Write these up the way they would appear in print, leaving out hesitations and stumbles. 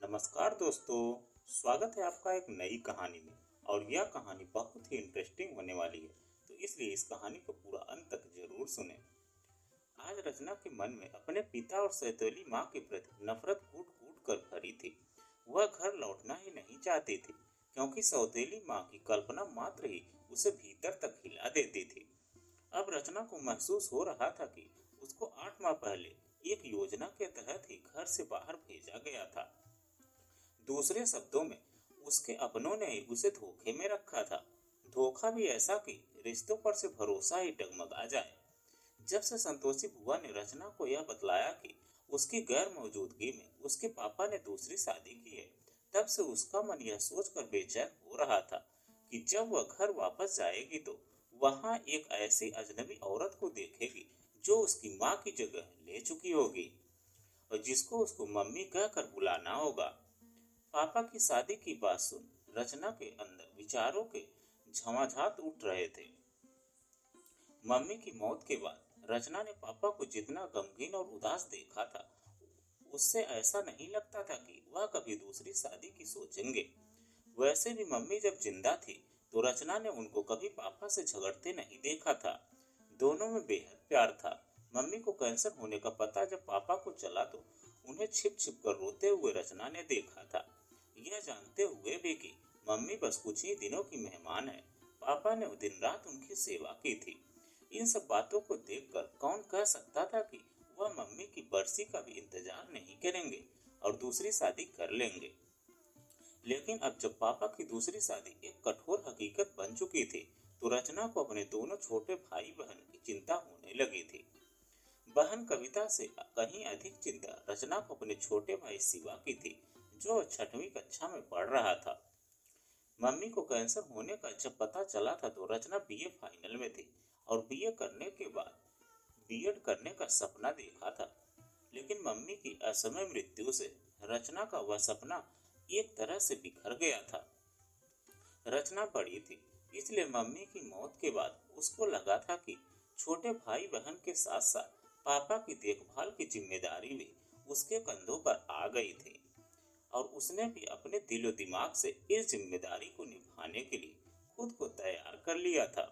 नमस्कार दोस्तों, स्वागत है आपका एक नई कहानी में। और यह कहानी बहुत ही इंटरेस्टिंग होने वाली है, तो इसलिए इस कहानी को पूरा अंत तक जरूर सुनें। आज रचना के मन में अपने पिता और सौतेली माँ के प्रति नफरत कूट कूट कर भरी थी। वह घर लौटना ही नहीं चाहती थी, क्योंकि सौतेली माँ की कल्पना मात्र ही उसे भीतर तक हिला देती थी। अब रचना को महसूस हो रहा था कि उसको 8 माह पहले एक योजना के तहत ही घर से बाहर भेजा गया था। दूसरे शब्दों में, उसके अपनों ने ही उसे धोखे में रखा था। धोखा भी ऐसा कि रिश्तों पर से भरोसा ही डगमगा जाए। जब से संतोषी बुआ ने रचना को यह बतलाया कि उसकी गैर मौजूदगी में उसके पापा ने दूसरी शादी की है, तब से उसका मन यह सोचकर बेचैन हो रहा था कि जब वह घर वापस जाएगी तो वहां एक ऐसी अजनबी औरत को देखेगी जो उसकी माँ की जगह ले चुकी होगी और जिसको उसको मम्मी कहकर बुलाना होगा। पापा की शादी की बात सुन रचना के अंदर विचारों के झमाझात उठ रहे थे। मम्मी की मौत के बाद रचना ने पापा को जितना गमगीन और उदास देखा था, उससे ऐसा नहीं लगता था कि वह कभी दूसरी शादी की सोचेंगे। वैसे भी मम्मी जब जिंदा थी तो रचना ने उनको कभी पापा से झगड़ते नहीं देखा था। दोनों में बेहद प्यार था। मम्मी को कैंसर होने का पता जब पापा को चला तो उन्हें छिप छिप कर रोते हुए रचना ने देखा था, यह जानते हुए भी कि मम्मी बस कुछ ही दिनों की मेहमान है। पापा ने दिन रात उनकी सेवा की थी। इन सब बातों को देखकर कौन कह सकता था कि वह मम्मी की बरसी का भी इंतजार नहीं करेंगे और दूसरी शादी कर लेंगे। लेकिन अब जब पापा की दूसरी शादी एक कठोर हकीकत बन चुकी थी तो रचना को अपने दोनों छोटे भाई बहन की चिंता होने लगी थी। बहन कविता से कहीं अधिक चिंता रचना को अपने छोटे भाई शिवा की थी, जो 6वीं कक्षा में पढ़ रहा था। मम्मी को कैंसर होने का जब पता चला था तो रचना बीए फाइनल में थी और बीए करने के बाद बीएड करने का सपना देखा था। लेकिन मम्मी की असमय मृत्यु से रचना का वह सपना एक तरह से बिखर गया था। रचना बड़ी थी, इसलिए मम्मी की मौत के बाद उसको लगा था कि छोटे भाई बहन के साथ साथ पापा की देखभाल की जिम्मेदारी भी उसके कंधों पर आ गई थी और उसने भी अपने दिलो दिमाग से इस जिम्मेदारी को निभाने के लिए खुद को तैयार कर लिया था।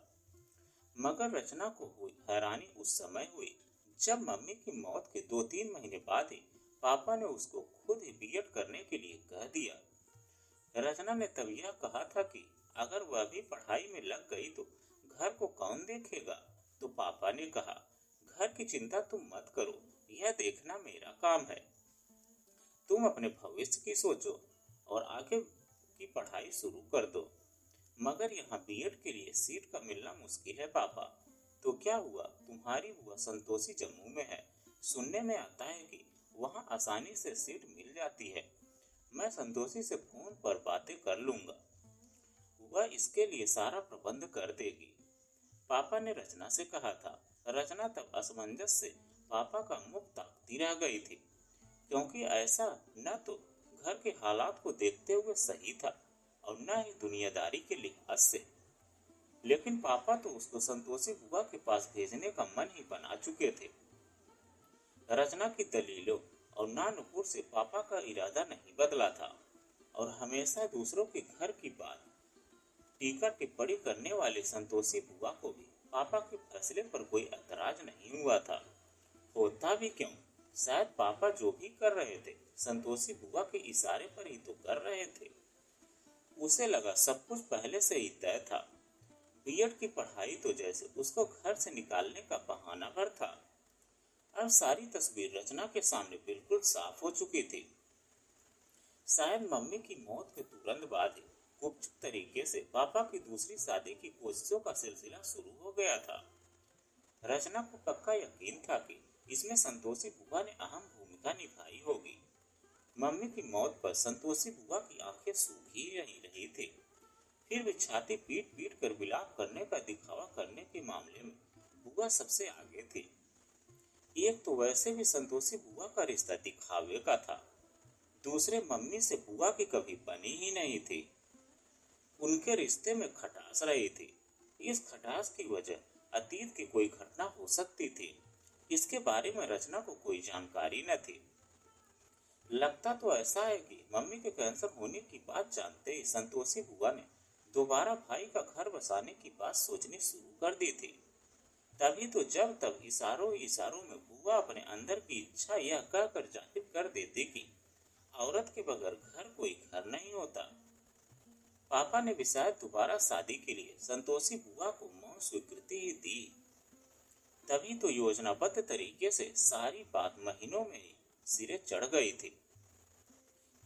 मगर रचना को हुई हैरानी उस समय हुई जब मम्मी की मौत के 2-3 महीने बाद ही पापा ने उसको खुद ही बीएड करने के लिए कह दिया। रचना ने तब यह कहा था कि अगर वह भी पढ़ाई में लग गई तो घर को कौन देखेगा। तो पापा ने कहा, घर की चिंता तुम मत करो, यह देखना मेरा काम है। तुम अपने भविष्य की सोचो और आगे की पढ़ाई शुरू कर दो। मगर यहाँ बीएड के लिए सीट का मिलना मुश्किल है पापा। तो क्या हुआ, तुम्हारी बुआ संतोषी जम्मू में है, सुनने में आता है कि वहाँ आसानी से सीट मिल जाती है। मैं संतोषी से फोन पर बातें कर लूंगा, वह इसके लिए सारा प्रबंध कर देगी, पापा ने रचना से कहा था। रचना तब असमंजस से पापा का मुख ताकती रह गई थी, क्योंकि ऐसा न तो घर के हालात को देखते हुए सही था और न ही दुनियादारी के लिहाज से। लेकिन पापा तो उसको संतोषी बुआ के पास भेजने का मन ही बना चुके थे। रचना की दलीलों और नानुपुर से पापा का इरादा नहीं बदला था और हमेशा दूसरों के घर की बात टीका टिप्पणी करने वाले संतोषी बुआ को भी पापा के फैसले पर कोई ऐतराज नहीं हुआ था। होता भी क्यों, शायद पापा जो भी कर रहे थे संतोषी बुआ के इशारे पर ही तो कर रहे थे। उसे लगा सब कुछ पहले से ही तय था। बीएड की पढ़ाई तो जैसे उसको घर से निकालने का बहाना भर था। अब सारी तस्वीर रचना के सामने बिल्कुल साफ हो चुकी थी। शायद मम्मी की मौत के तुरंत बाद ही गुपचुप तरीके से पापा की दूसरी शादी की कोशिशों का सिलसिला शुरू हो गया था। रचना को पक्का यकीन था कि इसमें संतोषी बुआ ने अहम भूमिका निभाई होगी। मम्मी की मौत पर संतोषी बुआ की आंखें सूखी नहीं रही थी, फिर भी छाती पीट पीट कर विलाप करने का दिखावा करने के मामले में बुआ सबसे आगे थी। एक तो वैसे भी संतोषी बुआ का रिश्ता दिखावे का था, दूसरे मम्मी से बुआ की कभी बनी ही नहीं थी। उनके रिश्ते में खटास रही थी। इस खटास की वजह अतीत की कोई घटना हो सकती थी, इसके बारे में रचना को कोई जानकारी न थी। लगता तो ऐसा है कि मम्मी के कैंसर होने की बात जानते ही संतोषी बुआ ने दोबारा भाई का घर बसाने की बात सोचनी शुरू कर दी थी। तभी तो जब तब इशारों इशारों में बुआ अपने अंदर की इच्छा यह कहकर जाहिर कर देती कि औरत के बगैर घर कोई घर नहीं होता। पापा ने भी शायद दोबारा शादी के लिए संतोषी बुआ को मौन स्वीकृति ही दी। तभी तो योजनाबद्ध तरीके से सारी बात महीनों में ही सिरे चढ़ गई थी।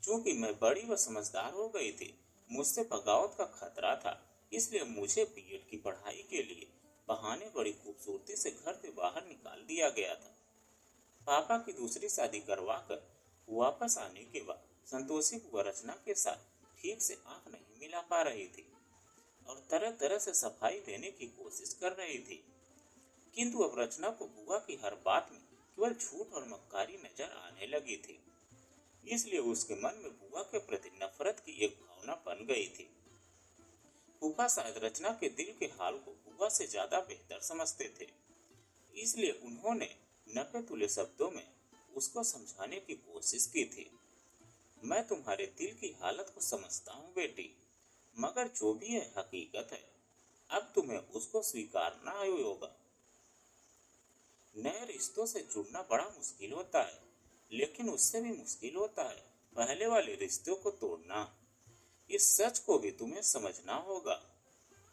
चूंकि मैं बड़ी व समझदार हो गई थी, मुझसे बगावत का खतरा था, इसलिए मुझे बीएड की पढ़ाई के लिए बहाने बड़ी खूबसूरती से घर से बाहर निकाल दिया गया था। पापा की दूसरी शादी करवा कर वापस आने के बाद संतोषी बुआ रचना के साथ ठीक से आंख नहीं मिला पा रही थी और तरह तरह से सफाई देने की कोशिश कर रही थी। किंतु अब रचना को बुआ की हर बात में केवल झूठ और मक्कारी नजर आने लगी थी। इसलिए उसके मन में बुआ के प्रति नफरत की एक भावना बन गई थी। फूफा शायद रचना के दिल के हाल को बुआ से ज्यादा बेहतर समझते थे, इसलिए उन्होंने नपे तुले शब्दों में उसको समझाने की कोशिश की थी। मैं तुम्हारे दिल की हालत को समझता हूँ बेटी, मगर जो भी है हकीकत है, अब तुम्हें उसको स्वीकारना ही होगा। नए रिश्तों से जुड़ना बड़ा मुश्किल होता है, लेकिन उससे भी मुश्किल होता है पहले वाले रिश्तों को तोड़ना। इस सच को भी तुम्हें समझना होगा।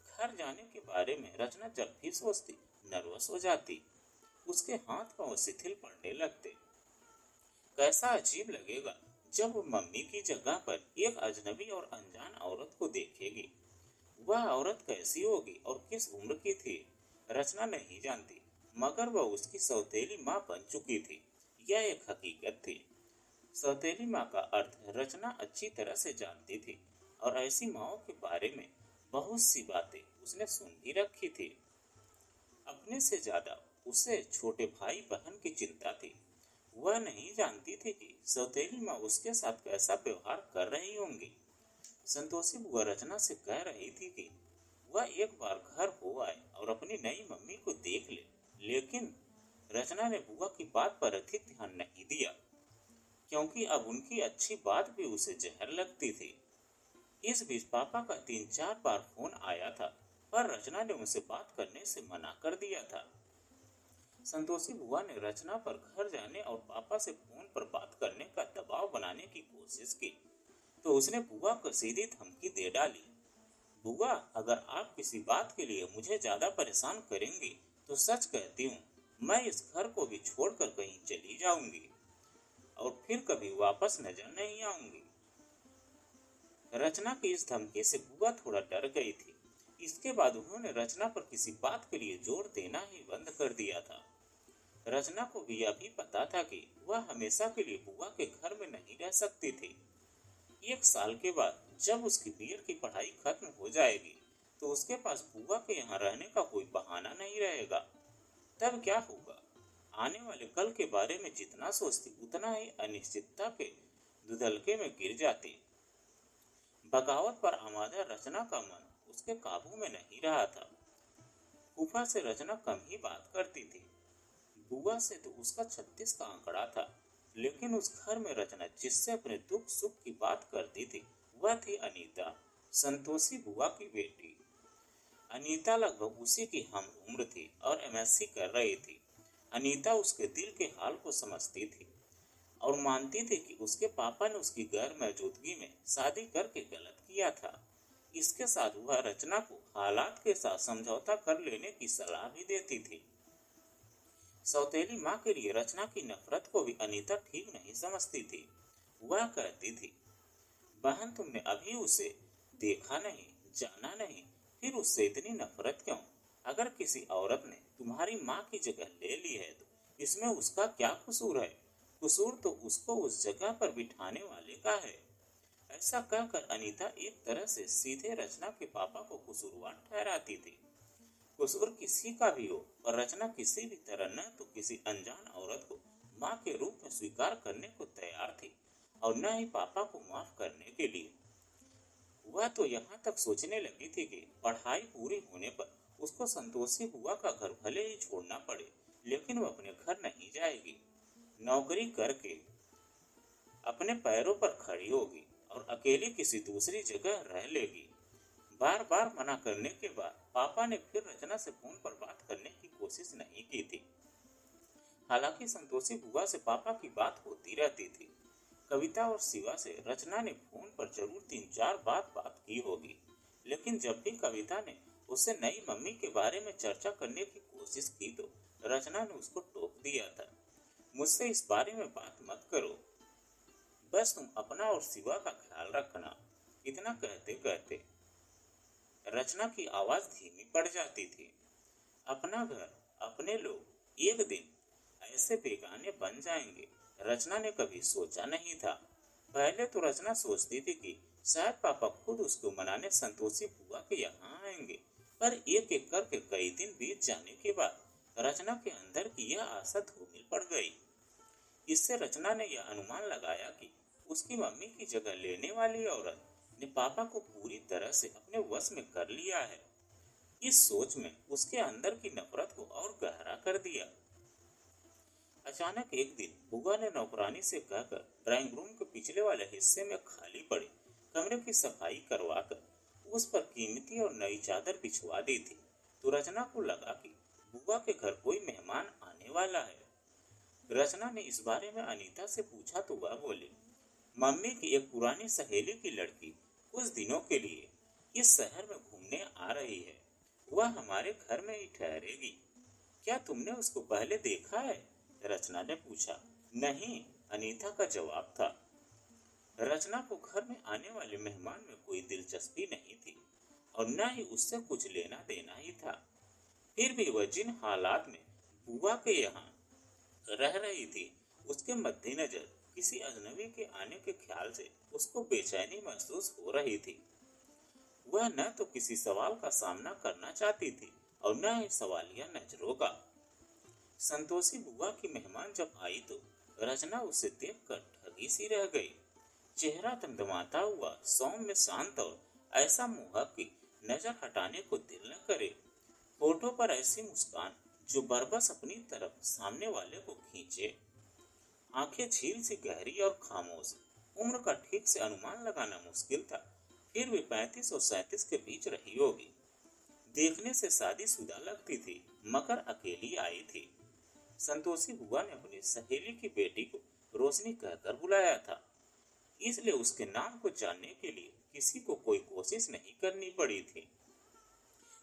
घर जाने के बारे में रचना जब भी सोचती, नर्वस हो जाती। उसके हाथ पांव शिथिल पड़ने लगते। कैसा अजीब लगेगा जब वो मम्मी की जगह पर एक अजनबी और अनजान औरत को देखेगी। वह औरत कैसी होगी और किस उम्र की थी, रचना नहीं जानती, मगर वह उसकी सौतेली माँ बन चुकी थी। यह एक हकीकत थी। सौतेली माँ का अर्थ रचना अच्छी तरह से जानती थी और ऐसी माँओं के बारे में बहुत सी बातें उसने सुन भी रखी थी। अपने से ज्यादा उसे छोटे भाई बहन की चिंता थी। वह नहीं जानती थी कि सौतेली माँ उसके साथ कैसा व्यवहार कर रही होंगी। संतोषी बुआ रचना से कह रही थी कि वह एक बार घर हो आए और अपनी नई मम्मी को देख ले, लेकिन रचना ने बुआ की बात पर अधिक ध्यान नहीं दिया, क्योंकि अब उनकी अच्छी बात भी उसे जहर लगती थी। इस बीच पापा का 3-4 बार फोन आया था, पर रचना ने उनसे बात करने से मना कर दिया था। संतोषी बुआ ने रचना पर घर जाने और पापा से फोन पर बात करने का दबाव बनाने की कोशिश की, तो उसने बुआ को सीधी धमकी दे डाली। बुआ, अगर आप किसी बात के लिए मुझे ज्यादा परेशान करेंगी तो सच कहती हूँ, मैं इस घर को भी छोड़कर कहीं चली जाऊंगी और फिर कभी वापस नजर नहीं आऊंगी। रचना की इस धमकी से बुआ थोड़ा डर गई थी। इसके बाद उन्होंने रचना पर किसी बात के लिए जोर देना ही बंद कर दिया था। रचना को भी यह भी पता था कि वह हमेशा के लिए बुआ के घर में नहीं रह सकती थी। 1 साल के बाद जब उसकी बीएड की पढ़ाई खत्म हो जाएगी, तो उसके पास बुआ के यहाँ रहने का कोई बहाना नहीं रहेगा। तब क्या होगा? आने वाले कल के बारे में जितना सोचती, उतना ही अनिश्चितता के दुधलके में गिर जाती। बगावत पर आमादा रचना का मन उसके काबू में नहीं रहा था। फूफा से रचना कम ही बात करती थी। बुआ से तो उसका 36 का आंकड़ा था, लेकिन उस घर में रचना जिससे अपने दुख सुख की बात करती थी, वह थी अनीता, संतोषी बुआ की बेटी। अनीता लगभग उसी की हम उम्र थी और एमएससी कर रही थी। अनीता उसके दिल के हाल को समझती थी और मानती थी कि उसके पापा ने उसकी गैर मौजूदगी में शादी करके गलत किया था। इसके साथ वह रचना को हालात के साथ समझौता कर लेने की सलाह भी देती थी। सौतेली माँ के लिए रचना की नफरत को भी अनीता ठीक नहीं समझती थी। वह कहती थी, बहन, तुमने अभी उसे देखा नहीं, जाना नहीं, फिर उससे इतनी नफरत क्यों? अगर किसी औरत ने तुम्हारी माँ की जगह ले ली है तो इसमें उसका क्या कसूर है? कसूर तो उसको उस जगह पर बिठाने वाले का है। ऐसा कहकर अनीता एक तरह से सीधे रचना के पापा को कसूरवार ठहराती थी। कसूर किसी का भी हो, पर रचना किसी भी तरह न तो किसी अनजान औरत को माँ के रूप में स्वीकार करने को तैयार थी और न ही पापा को माफ करने के लिए। वह तो यहाँ तक सोचने लगी थी कि पढ़ाई पूरी होने पर उसको संतोषी बुआ का घर भले ही छोड़ना पड़े, लेकिन वह अपने घर नहीं जाएगी। नौकरी करके अपने पैरों पर खड़ी होगी और अकेली किसी दूसरी जगह रह लेगी। बार बार मना करने के बाद पापा ने फिर रचना से फोन पर बात करने की कोशिश नहीं की थी। हालांकि संतोषी बुआ से पापा की बात होती रहती थी। कविता और शिवा से रचना ने फोन पर जरूर 3-4 बार बात की होगी, लेकिन जब भी कविता ने उससे नई मम्मी के बारे में चर्चा करने की कोशिश की तो रचना ने उसको टोक दिया था, मुझसे इस बारे में बात मत करो, बस तुम अपना और शिवा का ख्याल रखना। इतना कहते कहते रचना की आवाज धीमी पड़ जाती थी। अपना घर, अपने लोग, एक दिन ऐसे बेगाने बन जाएंगे, रचना ने कभी सोचा नहीं था। पहले तो रचना सोचती थी कि शायद पापा खुद उसको मनाने संतोषी बुआ के यहाँ आएंगे, पर एक एक करके कई दिन बीत जाने के बाद रचना के अंदर की यह आशा धूमिल पड़ गई। इससे रचना ने यह अनुमान लगाया कि उसकी मम्मी की जगह लेने वाली औरत ने पापा को पूरी तरह से अपने वश में कर लिया है। इस सोच में उसके अंदर की नफरत को और गहरा कर दिया। अचानक एक दिन बुआ ने नौकरानी से कहकर ड्राइंग रूम के पिछले वाले हिस्से में खाली पड़े कमरे की सफाई करवाकर उस पर कीमती और नई चादर बिछवा दी थी। तो रचना को लगा कि बुआ के घर कोई मेहमान आने वाला है। रचना ने इस बारे में अनीता से पूछा तो वह बोली, मम्मी की एक पुरानी सहेली की लड़की कुछ दिनों के लिए इस शहर में घूमने आ रही है। वह हमारे घर में ही ठहरेगी। क्या तुमने उसको पहले देखा है? रचना ने पूछा। नहीं, अनीता का जवाब था। रचना को घर में आने वाले मेहमान में कोई दिलचस्पी नहीं थी और न ही उससे कुछ लेना देना ही था। फिर भी वह जिन हालात में बुआ के यहाँ रह रही थी, उसके मद्देनजर किसी अजनबी के आने के ख्याल से उसको बेचैनी महसूस हो रही थी। वह न तो किसी सवाल का सामना करना चाहती थी और न ही सवालिया नजरों का। संतोषी बुआ की मेहमान जब आई तो रचना उसे देखकर ठगी सी रह गई। चेहरा तमतमाता हुआ, सौम्य शांत और ऐसा मोहक कि नजर हटाने को दिल न करे। होठों पर ऐसी मुस्कान जो बरबस अपनी तरफ सामने वाले को खींचे। आंखें झील सी गहरी और खामोश। उम्र का ठीक से अनुमान लगाना मुश्किल था, फिर भी 35 और 37 के बीच रही होगी। देखने से शादीशुदा लगती थी, मगर अकेली आई थी। संतोषी बुआ ने अपनी सहेली की बेटी को रोशनी कहकर बुलाया था, इसलिए उसके नाम को जानने के लिए किसी को कोई कोशिश नहीं करनी पड़ी थी।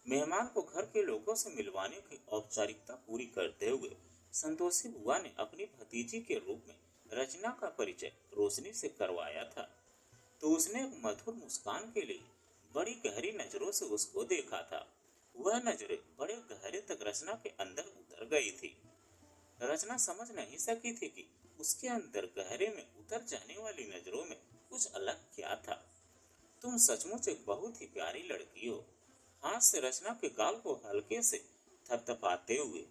मेहमान को घर के लोगों से मिलवाने की औपचारिकता पूरी करते हुए संतोषी बुआ ने अपनी भतीजी के रूप में रचना का परिचय रोशनी से करवाया था। तो उसने एक मधुर मुस्कान के लिए बड़ी गहरी नजरों से उसको देखा था। वह नजरें बड़े गहरे तक रचना के अंदर उतर गई थी। रचना समझ नहीं सकी थी कि उसके अंदर गहरे में उतर जाने वाली नजरों में कुछ अलग क्या था। तुम सचमुच एक बहुत ही प्यारी लड़की हो। हाथ से रचना के गाल को हल्के से थपथपाते हुए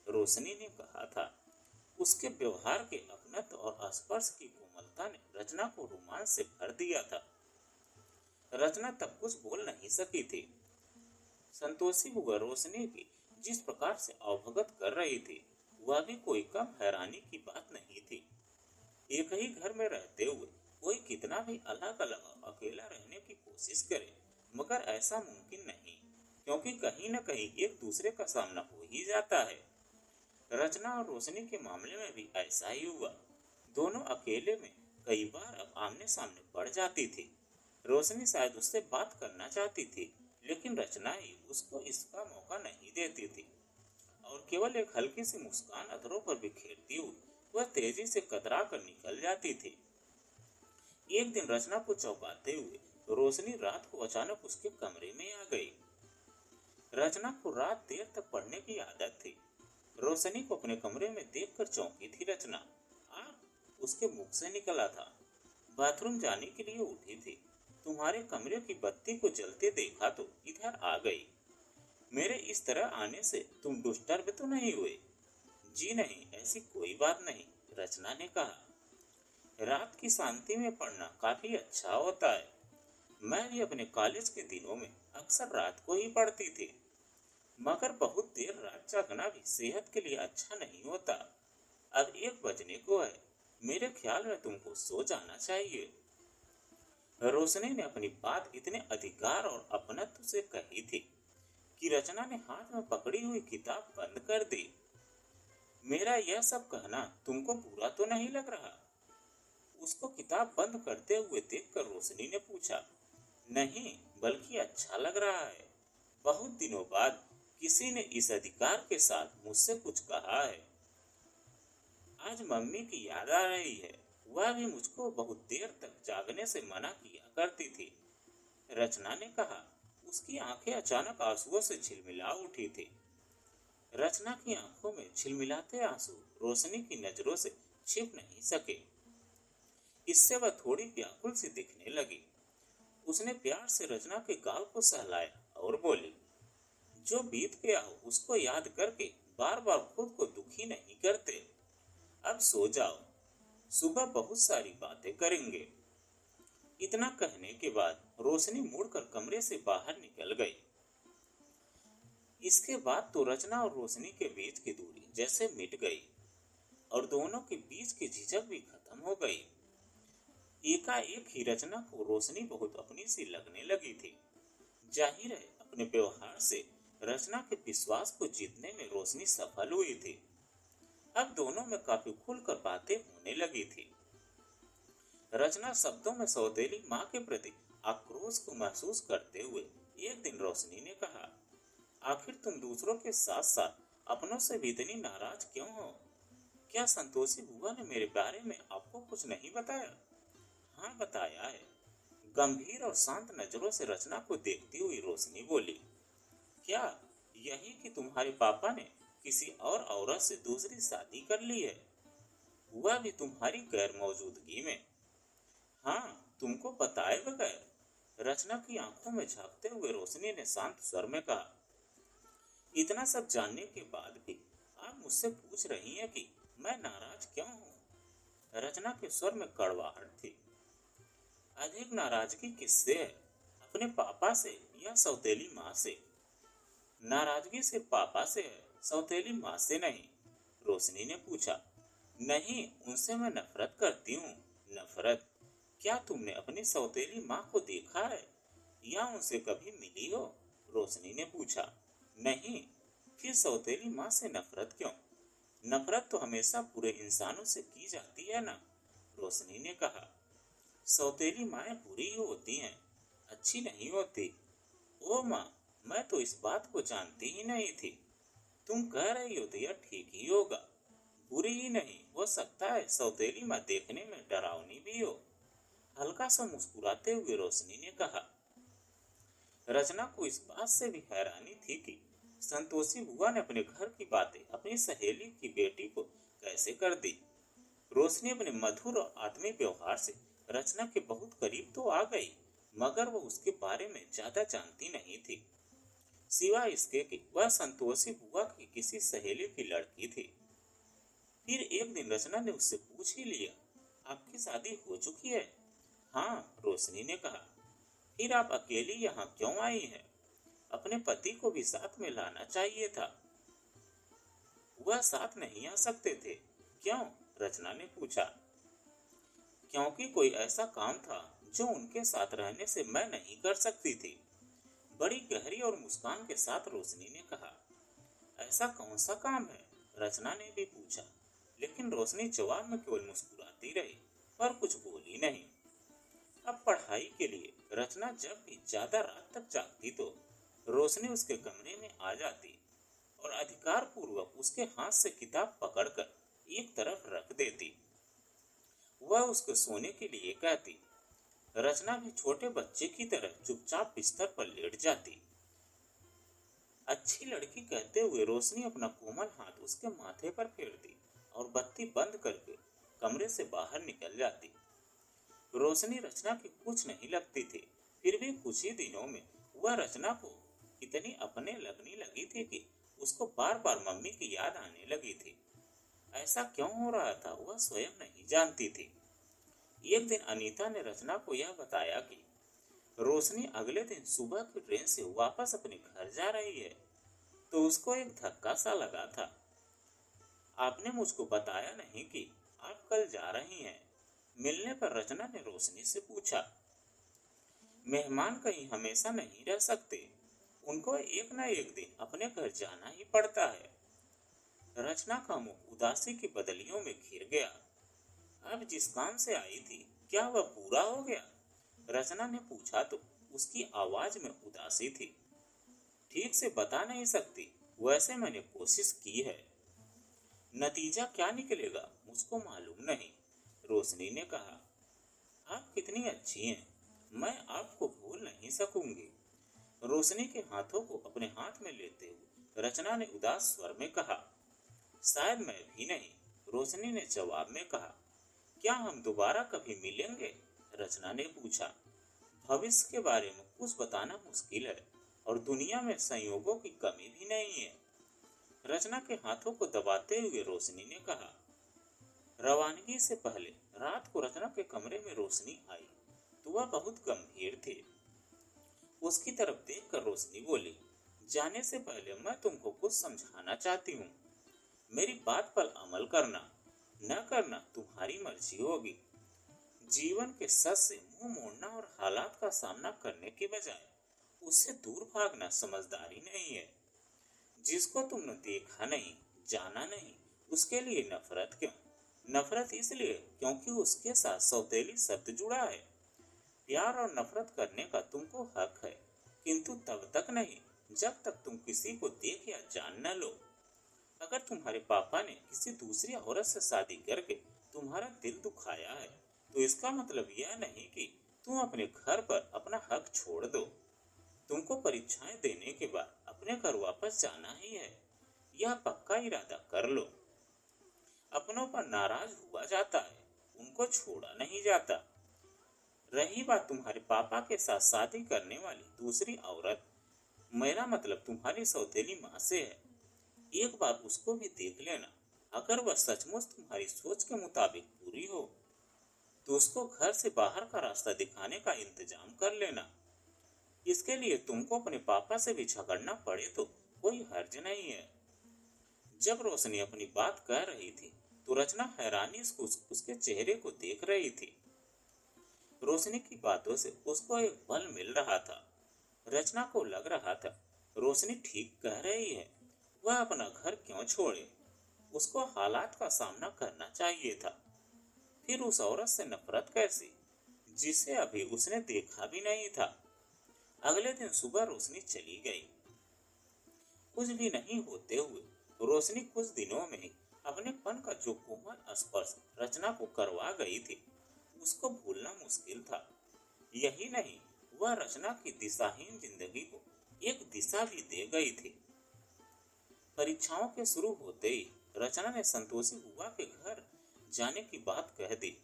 रोशनी ने कहा था। उसके व्यवहार के अपनत्व और स्पर्श की कोमलता ने रचना को रोमांच से भर दिया था। रचना तब कुछ बोल नहीं सकी थी। संतोषी बुआ रोशनी की जिस प्रकार से अवगत कर रही थी, वह भी कोई कम हैरानी की बात नहीं थी। एक ही घर में रहते हुए कोई कितना भी अलग अलग अकेला रहने की कोशिश करे, मगर ऐसा मुमकिन नहीं, क्योंकि कहीं न कहीं एक दूसरे का सामना हो ही जाता है। रचना और रोशनी के मामले में भी ऐसा ही हुआ। दोनों अकेले में कई बार अब आमने सामने पड़ जाती थी। रोशनी शायद उससे बात करना चाहती थी, लेकिन रचना ही उसको इसका मौका नहीं देती थी और केवल एक हल्की सी मुस्कान अधरों पर बिखेरती हुई वह तेजी से कतरा कर निकल जाती थी। एक दिन रचना को चौंकाते हुए रोशनी रात को अचानक उसके कमरे में आ गई। रचना को रात देर तक पढ़ने की आदत थी। रोशनी को अपने कमरे में देखकर चौंकी थी रचना। उसके मुख से निकला था। बाथरूम जाने के लिए उठी थी। तुम्हारे कमरे की बत्ती को जलते देखा तो इधर आ गई। मेरे इस तरह आने से तुम डिस्टर्ब तो नहीं हुए? जी नहीं, ऐसी कोई बात नहीं, रचना ने कहा। रात की शांति में पढ़ना काफी अच्छा होता है। मैं भी अपने कॉलेज के दिनों में अक्सर रात को ही पढ़ती थी, मगर बहुत देर रात जागना भी सेहत के लिए अच्छा नहीं होता। अब 1 बजने को है। मेरे ख्याल में तुमको सो जाना चाहिए। रोशनी ने अपनी बात इतने अधिकार और अपनत्व से कही थी कि रचना ने हाथ में पकड़ी हुई किताब बंद कर दी। मेरा यह सब कहना तुमको बुरा तो नहीं लग रहा? उसको किताब बंद करते हुए देखकर रोशनी ने पूछा। नहीं, बल्कि अच्छा लग रहा है। बहुत दिनों बाद किसी ने इस अधिकार के साथ मुझसे कुछ कहा है। आज मम्मी की याद आ रही है। वह भी मुझको बहुत देर तक जागने से मना किया करती थी। रचना ने कहा। उसकी आंखें अचानक आंसुओं से झिलमिला उठी थी। रचना की आंखों में झिलमिलाते आंसू रोशनी की नजरों से छिप नहीं सके। इससे वह थोड़ी व्याकुल सी दिखने लगी। उसने प्यार से रचना के गाल को सहलाया और बोली, जो बीत गया हो उसको याद करके बार बार खुद को दुखी नहीं करते। अब सो जाओ, सुबह बहुत सारी बातें करेंगे। इतना कहने के बाद रोशनी मुड़कर कमरे से बाहर निकल गई। इसके बाद तो रचना और रोशनी के बीच की दूरी जैसे मिट गई और दोनों के बीच की झिझक भी खत्म हो गई। एकाएक ही रचना को रोशनी बहुत अपनी सी लगने लगी थी। जाहिर है अपने व्यवहार से रचना के विश्वास को जीतने में रोशनी सफल हुई थी। अब दोनों में काफी खुलकर बातें होने लगी थी। रचना शब्दों में सौतेली माँ के प्रति आक्रोश को महसूस करते हुए एक दिन रोशनी ने कहा, आखिर तुम दूसरों के साथ साथ अपनों से भी इतनी नाराज क्यों हो? क्या संतोषी बुआ ने मेरे बारे में आपको कुछ नहीं बताया? हाँ, बताया है। गंभीर और शांत नजरों से रचना को देखती हुई रोशनी बोली, क्या यही कि तुम्हारे पापा ने किसी और औरत से दूसरी शादी कर ली है? वह भी तुम्हारी गैर मौजूदगी में? हाँ, तुमको बताए बगैर। रचना की आंखों में झांकते हुए रोशनी ने शांत स्वर में कहा, इतना सब जानने के बाद भी आप मुझसे पूछ रही हैं कि मैं नाराज क्यों हूँ? रचना के स्वर में कड़वाहट थी। अधिक नाराजगी किससे है, अपने पापा से या सौतेली माँ से? नाराजगी सिर्फ पापा से है, सौतेली माँ से नहीं, रोशनी ने पूछा। नहीं, उनसे मैं नफरत करती हूँ। नफरत? क्या तुमने अपनी सौतेली माँ को देखा है या उनसे कभी मिली हो? रोशनी ने पूछा। नहीं, फिर सौतेली माँ से नफरत क्यों? नफरत तो हमेशा बुरे इंसानों से की जाती है ना, रोशनी ने कहा। सौतेली माएँ बुरी ही होती हैं, अच्छी नहीं होती। ओ माँ, मैं तो इस बात को जानती ही नहीं थी। तुम कह रही हो तो यह ठीक ही होगा। बुरी ही नहीं, हो सकता है सौतेली माँ देखने में डरावनी भी हो। हल्का सा मुस्कुराते हुए रोशनी ने कहा। रचना को इस बात से भी हैरानी थी कि संतोषी बुआ ने अपने घर की बातें अपनी सहेली की बेटी को कैसे कर दी। रोशनी अपने मधुर और आत्मीय व्यवहार से रचना के बहुत करीब तो आ गई, मगर वो उसके बारे में ज्यादा जानती नहीं थी, सिवाय इसके कि वह संतोषी बुआ की किसी सहेली की लड़की थी। फिर एक दिन रचना ने उससे पूछ ही लिया, आपकी शादी हो चुकी है? हाँ, रोशनी ने कहा। फिर आप अकेली यहाँ क्यों आई हैं? अपने पति को भी साथ में लाना चाहिए था। वह साथ नहीं आ सकते थे? क्यों? रचना ने पूछा। क्योंकि कोई ऐसा काम था जो उनके साथ रहने से मैं नहीं कर सकती थी, बड़ी गहरी और मुस्कान के साथ रोशनी ने कहा। ऐसा कौन सा काम है? रचना ने भी पूछा, लेकिन रोशनी जवाब में केवल मुस्कुराती रही और कुछ बोली नहीं। अब पढ़ाई के लिए रचना जब भी ज्यादा रात तक जागती तो रोशनी उसके कमरे में आ जाती और अधिकार पूर्वक उसके हाथ से किताब पकड़कर एक तरफ रख देती। वह उसको सोने के लिए कहती। रचना भी छोटे बच्चे की तरह चुपचाप बिस्तर पर लेट जाती। अच्छी लड़की कहते हुए रोशनी अपना कोमल हाथ उसके माथे पर फेरती और बत्ती बंद करके कमरे से बाहर निकल जाती। रोशनी रचना की कुछ नहीं लगती थी, फिर भी कुछ ही दिनों में वह रचना को इतनी अपने लगने लगी थी कि उसको बार बार मम्मी की याद आने लगी थी। ऐसा क्यों हो रहा था वह स्वयं नहीं जानती थी। एक दिन अनीता ने रचना को यह बताया कि रोशनी अगले दिन सुबह की ट्रेन से वापस अपने घर जा रही है, तो उसको एक धक्का सा लगा था। आपने मुझको बताया नहीं कि आप कल जा रही हैं? मिलने पर रचना ने रोशनी से पूछा। मेहमान कहीं हमेशा नहीं रह सकते, उनको एक न एक दिन अपने घर जाना ही पड़ता है। रचना का मुंह उदासी की बदलियों में घिर गया। अब जिस काम से आई थी, क्या वह पूरा हो गया? रचना ने पूछा तो उसकी आवाज में उदासी थी। ठीक से बता नहीं सकती, वैसे मैंने कोशिश की है। नतीजा क्या निकलेगा मुझको मालूम नहीं, रोशनी ने कहा। आप कितनी अच्छी हैं, मैं आपको भूल नहीं सकूंगी। रोशनी के हाथों को अपने हाथ में लेते हुए रचना ने उदास स्वर में कहा। शायद मैं भी नहीं, रोशनी ने जवाब में कहा। क्या हम दोबारा कभी मिलेंगे? रचना ने पूछा। भविष्य के बारे में कुछ बताना मुश्किल है और दुनिया में संयोगों की कमी भी नहीं है। रचना के हाथों को दबाते हुए रोशनी ने कहा। रवानगी से पहले रात को रचना के कमरे में रोशनी आई तो वह बहुत गंभीर थी। उसकी तरफ देखकर रोशनी बोली, जाने से पहले मैं तुमको कुछ समझाना चाहती हूँ। मेरी बात पर अमल करना, न करना तुम्हारी मर्जी होगी। जीवन के सच से मुंह मोड़ना और हालात का सामना करने के बजाय उससे दूर भागना समझदारी नहीं है। जिसको तुमने देखा नहीं, जाना नहीं, उसके लिए नफरत क्यों? नफरत इसलिए क्योंकि उसके साथ सौतेली शब्द जुड़ा है। प्यार और नफरत करने का तुमको हक है, किंतु तब तक नहीं जब तक तुम किसी को देख या जान न लो। अगर तुम्हारे पापा ने किसी दूसरी औरत से शादी करके तुम्हारा दिल दुखाया है तो इसका मतलब यह नहीं कि तुम अपने घर पर अपना हक छोड़ दो। तुमको परीक्षाएं देने के बाद अपने घर वापस जाना ही है, यह पक्का इरादा कर लो। अपनों पर नाराज हुआ जाता है, उनको छोड़ा नहीं जाता। रही बात तुम्हारे पापा के साथ शादी करने वाली दूसरी औरत, मेरा मतलब तुम्हारी सौतेली माँ से है। एक बार उसको भी देख लेना। अगर वह सचमुच तुम्हारी सोच के मुताबिक पूरी हो तो उसको घर से बाहर का रास्ता दिखाने का इंतजाम कर लेना। इसके लिए तुमको अपने पापा से भी झगड़ना पड़े तो कोई हर्ज नहीं है। जब रोशनी अपनी बात कह रही थी तो रचना हैरानी से उसके चेहरे को देख रही थी। रोशनी की बातों से उसको एक बल मिल रहा था। रचना को लग रहा था रोशनी ठीक कह रही है, वह अपना घर क्यों छोड़े? उसको हालात का सामना करना चाहिए था। फिर उस औरत से नफरत कैसी, जिसे अभी उसने देखा भी नहीं था। अगले दिन सुबह रोशनी चली गई। कुछ भी नहीं होते हुए रोशनी कुछ दिनों में ही अपने पन का जो कोमल स्पर्श रचना को करवा गई थी, उसको भूलना मुश्किल था। यही नहीं, वह रचना की दिशाहीन जिंदगी को एक दिशा भी दे गई थी। परीक्षाओं के शुरू होते ही रचना ने संतोषी बुआ के घर जाने की बात कह दी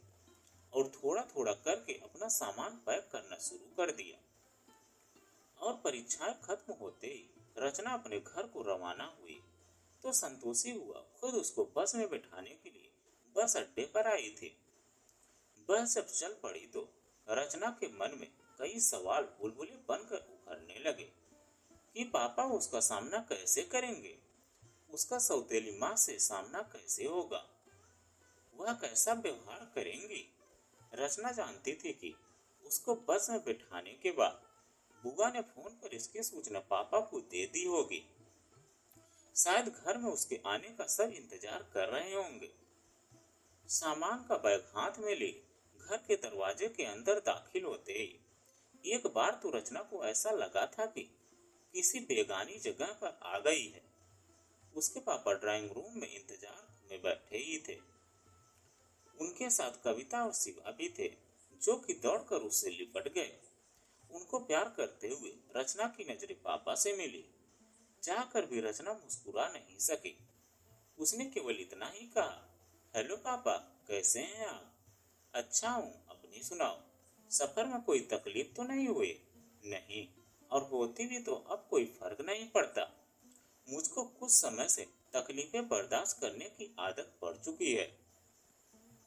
और थोड़ा थोड़ा करके अपना सामान पैक करना शुरू कर दिया। और परीक्षाएं खत्म होते ही रचना अपने घर को रवाना हुई तो संतोषी बुआ खुद उसको बस में बैठाने के लिए बस अड्डे पर आई थी। बस जब चल पड़ी तो रचना के मन में कई सवाल बुलबुले बनकर उभरने लगे कि पापा उसका सामना कैसे करेंगे, उसका सौतेली माँ से सामना कैसे होगा, वह कैसा व्यवहार करेंगी। रचना जानती थी कि उसको बस में बिठाने के बाद बुआ ने फोन पर इसकी सूचना पापा को दे दी होगी। शायद घर में उसके आने का सब इंतजार कर रहे होंगे। सामान का बैग हाथ में ले घर के दरवाजे के अंदर दाखिल होते ही एक बार तो रचना को ऐसा लगा था कि किसी बेगानी जगह पर आ गई है। उसके पापा ड्राइंग रूम में इंतजार में बैठे ही थे। उनके साथ कविता और शिवा भी थे, जो कि दौड़कर उससे लिपट गए। उनको प्यार करते हुए रचना की नजरें पापा से मिली। चाहकर भी रचना मुस्कुरा नहीं सकी। उसने केवल इतना ही कहा, हेलो पापा, कैसे हैं आप? अच्छा हूँ, अपनी सुनाओ। सफर में कोई तकलीफ तो नहीं हुई? नहीं, और होती भी तो अब कोई फर्क नहीं पड़ता। मुझको कुछ समय से तकलीफें बर्दाश्त करने की आदत पड़ चुकी है।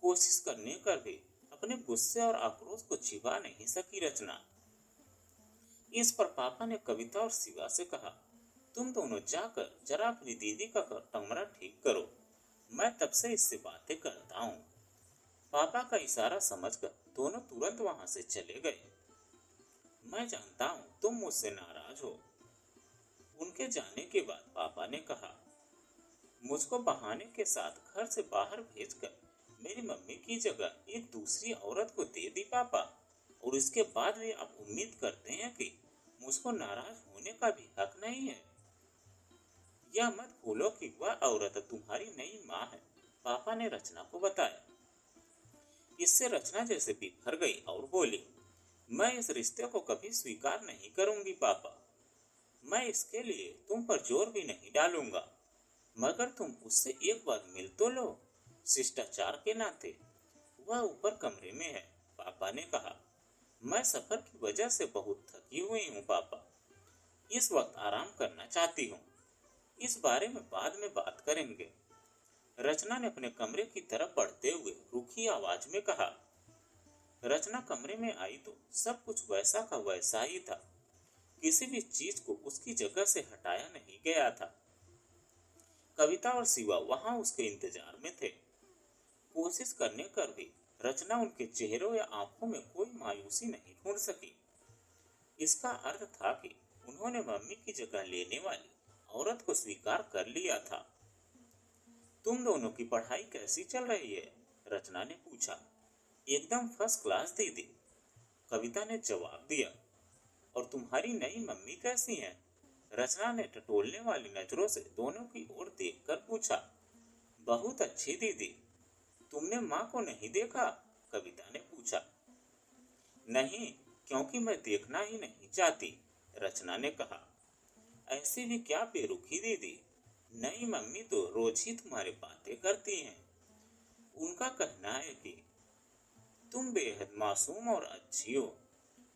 कोशिश करने कर भी अपने गुस्से और आक्रोश को छिपा नहीं सकी रचना। इस पर पापा ने कविता और शिवा से कहा, तुम दोनों जाकर जरा अपनी दीदी का कमरा ठीक करो, मैं तब से इससे बातें करता हूँ। पापा का इशारा समझकर दोनों तुरंत वहां से चले गए। मैं जानता हूँ तुम मुझसे नाराज हो। उनके जाने के बाद पापा ने कहा, मुझको बहाने के साथ घर से बाहर भेजकर मेरी मम्मी की जगह एक दूसरी औरत को दे दी पापा, और इसके बाद भी आप उम्मीद करते हैं कि मुझको नाराज होने का भी हक नहीं है। यह मत भूलो कि वह औरत तुम्हारी नई माँ है, पापा ने रचना को बताया। इससे रचना जैसे बिखर गई और बोली, मैं इस रिश्ते को कभी स्वीकार नहीं करूंगी पापा। मैं इसके लिए तुम पर जोर भी नहीं डालूंगा, मगर तुम उससे एक बार मिल तो लो, शिष्टाचार के नाते। वह ऊपर कमरे में है, पापा ने कहा। मैं सफर की वजह से बहुत थकी हुई हूँ पापा, इस वक्त आराम करना चाहती हूँ। इस बारे में बाद में बात करेंगे। रचना ने अपने कमरे की तरफ बढ़ते हुए रूखी आवाज में कहा। रचना कमरे में आई तो सब कुछ वैसा का वैसा ही था। किसी भी चीज को उसकी जगह से हटाया नहीं गया था। कविता और शिवा वहां उसके इंतजार में थे। कोशिश करने कर भी रचना उनके चेहरों या आंखों में कोई मायूसी नहीं ढूंढ सकी। इसका अर्थ था कि उन्होंने मम्मी की जगह लेने वाली औरत को स्वीकार कर लिया था। तुम दोनों की पढ़ाई कैसी चल रही है? रचना ने पूछा। एकदम फर्स्ट क्लास दीदी, कविता ने जवाब दिया। और तुम्हारी नई मम्मी कैसी हैं? रचना ने टटोलने वाली नजरों से दोनों की ओर देखकर पूछा। बहुत अच्छी दीदी। तुमने माँ को नहीं देखा? कविता ने पूछा। नहीं, क्योंकि मैं देखना ही नहीं चाहती, रचना ने कहा। ऐसी भी क्या बेरुखी दीदी, नई मम्मी तो रोज ही तुम्हारी बातें करती हैं। उनका कहना है कि तुम बेहद मासूम और अच्छी हो।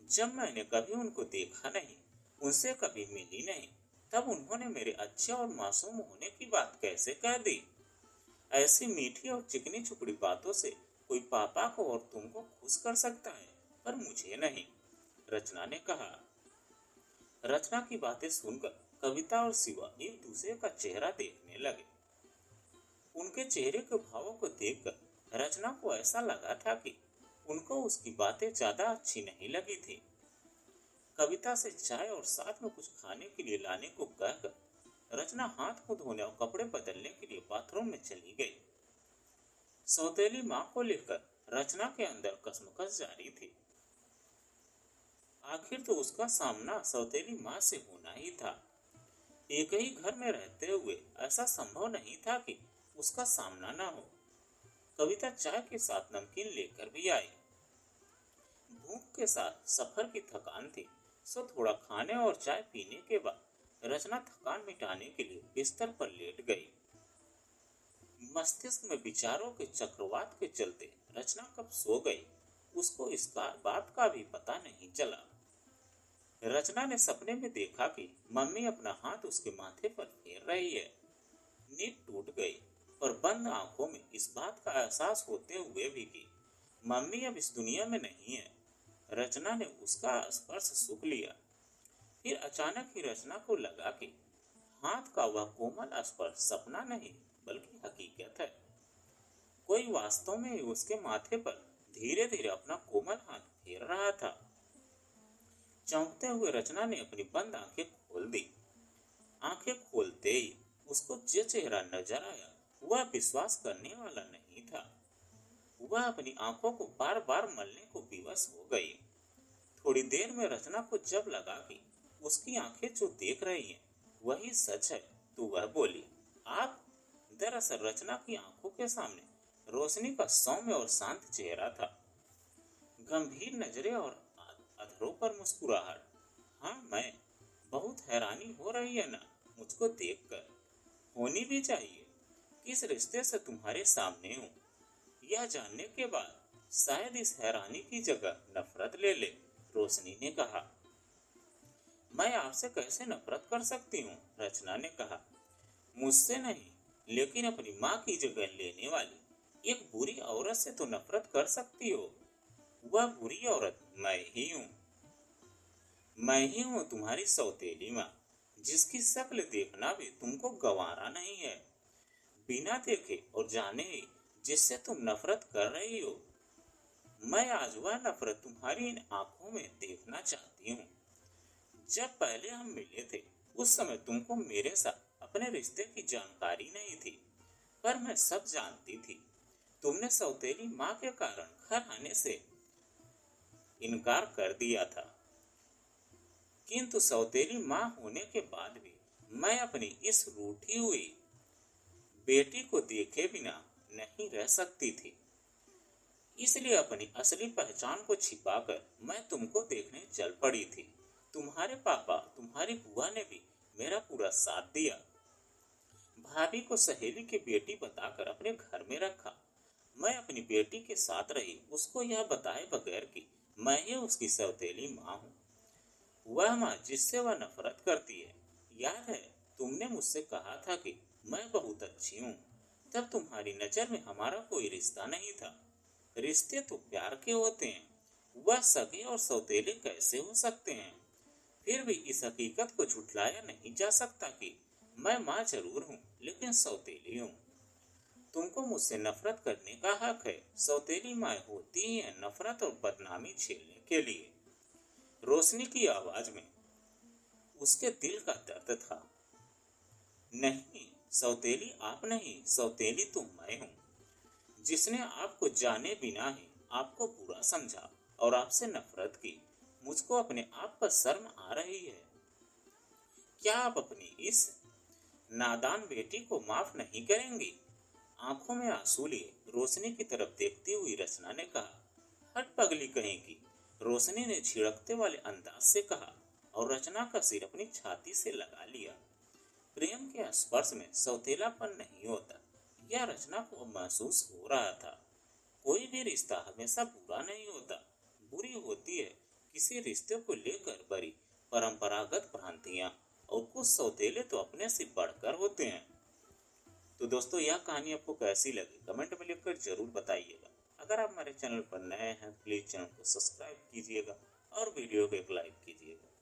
जब मैंने कभी उनको देखा नहीं, उनसे कभी मिली नहीं, तब उन्होंने मेरे अच्छे और मासूम होने की बात कैसे कह दी? ऐसी मीठी और चिकनी चुपड़ी बातों से कोई पापा को और तुमको खुश कर सकता है, पर मुझे नहीं, रचना ने कहा। रचना की बातें सुनकर कविता और शिवा एक दूसरे का चेहरा देखने लगे। उनके चेहरे के भावों को देखकर रचना को ऐसा लगा था कि उनको उसकी बातें ज्यादा अच्छी नहीं लगी थी। कविता से चाय और साथ में कुछ खाने के लिए लाने को कहकर रचना हाथ को धोने और कपड़े बदलने के लिए बाथरूम में चली गई। सौतेली माँ को लेकर रचना के अंदर कसमकस जारी थी। आखिर तो उसका सामना सौतेली माँ से होना ही था। एक ही घर में रहते हुए ऐसा संभव नहीं था कि उसका सामना ना हो। कविता चाय के साथ नमकीन लेकर भी आई। भूख के साथ सफर की थकान थी, सो थोड़ा खाने और चाय पीने के बाद रचना थकान मिटाने के लिए बिस्तर पर लेट गई। मस्तिष्क में विचारों के चक्रवात के चलते रचना कब सो गई, उसको इसका बात का भी पता नहीं चला। रचना ने सपने में देखा कि मम्मी अपना हाथ उसके माथे पर फेर रही है। नींद टूट गई, पर बंद आंखों में इस बात का एहसास होते हुए भी कि मम्मी अब इस दुनिया में नहीं है। रचना ने उसका स्पर्श सूख लिया। फिर अचानक ही रचना को लगा कि हाथ का वह कोमल स्पर्श सपना नहीं बल्कि हकीकत है। कोई वास्तव में ही उसके माथे पर धीरे धीरे अपना कोमल हाथ फेर रहा था। चौंकते हुए रचना ने अपनी बंद आंखें खोल दी। आंखें खोलते ही उसको जो चेहरा नजर आया वह विश्वास करने वाला नहीं था। वह अपनी आंखों को बार बार मलने को विवश हो गई। थोड़ी देर में रचना को जब लगा कि उसकी आंखें जो देख रही हैं वही सच है, तो वह बोली, आप? दरअसल रचना की आंखों के सामने रोशनी का सौम्य और शांत चेहरा था। गंभीर नजरें और अधरों पर मुस्कुराहट। हाँ, मैं। बहुत हैरानी हो रही है ना मुझको देखकर? होनी भी चाहिए। किस रिश्ते से तुम्हारे सामने हूँ, यह जानने के बाद शायद इस हैरानी की जगह नफरत ले ले, रोशनी ने कहा। मैं आपसे कैसे नफरत कर सकती हूँ, रचना ने कहा। मुझसे नहीं, लेकिन अपनी माँ की जगह लेने वाली एक बुरी औरत से तो नफरत कर सकती हो। वह बुरी औरत मैं ही हूँ। मैं ही हूँ तुम्हारी सौतेली माँ, जिसकी शक्ल देखना भी तुमको गंवारा नहीं है। बिना देखे और जाने ही जिससे तुम नफरत कर रही हो मैं आज वह नफरत तुम्हारी इन आंखों में देखना चाहती हूँ। जब पहले हम मिले थे उस समय तुमको मेरे साथ अपने रिश्ते की जानकारी नहीं थी, पर मैं सब जानती थी। तुमने सौतेली माँ के कारण घर आने से इनकार कर दिया था, किंतु सौतेली माँ होने के बाद भी मैं अपनी इस रूठी हुई बेटी को देखे बिना नहीं रह सकती थी। इसलिए अपनी असली पहचान को छिपाकर मैं तुमको देखने चल पड़ी थी। तुम्हारे पापा, तुम्हारी बुआ ने भी मेरा पूरा साथ दिया। भाभी को सहेली की बेटी बताकर अपने घर में रखा। मैं अपनी बेटी के साथ रही, उसको यह बताए बगैर कि मैं ही उसकी सौतेली माँ हूँ, वह माँ जिससे वह नफरत करती है। याद है तुमने मुझसे कहा था कि मैं बहुत अच्छी हूँ। तब तुम्हारी नजर में हमारा कोई रिश्ता नहीं था। रिश्ते तो प्यार के होते हैं, वह सगे और सौतेले कैसे हो सकते हैं। फिर भी इस हकीकत को झुठलाया नहीं जा सकता कि मैं माँ जरूर हूँ लेकिन सौतेली हूँ। तुमको मुझसे नफरत करने का हक है। सौतेली माँ होती ही है नफरत और बदनामी झेलने के लिए। रोशनी की आवाज में उसके दिल का दर्द था। नहीं सौतेली आप नहीं, सौतेली तो मैं हूँ, जिसने आपको जाने बिना ही आपको बुरा समझा और आपसे नफरत की। मुझको अपने आप पर शर्म आ रही है। क्या आप अपनी इस नादान बेटी को माफ नहीं करेंगी? आंखों में आंसू लिए रोशनी की तरफ देखती हुई रचना ने कहा। हट पगली कहेगी, रोशनी ने छिड़कते वाले अंदाज से कहा और रचना का सिर अपनी छाती से लगा लिया। प्रेम के स्पर्श में सौतेलापन नहीं होता, यह रचना को महसूस हो रहा था। कोई भी रिश्ता हमेशा बुरा नहीं होता, बुरी होती है किसी रिश्ते को लेकर बड़ी परंपरागत भ्रांतियां, और कुछ सौतेले तो अपने से बढ़कर होते हैं। तो दोस्तों यह कहानी आपको कैसी लगी कमेंट में लिखकर जरूर बताइएगा। अगर आप हमारे चैनल पर नए हैं प्लीज चैनल को सब्सक्राइब कीजिएगा और वीडियो को एक लाइक कीजिएगा।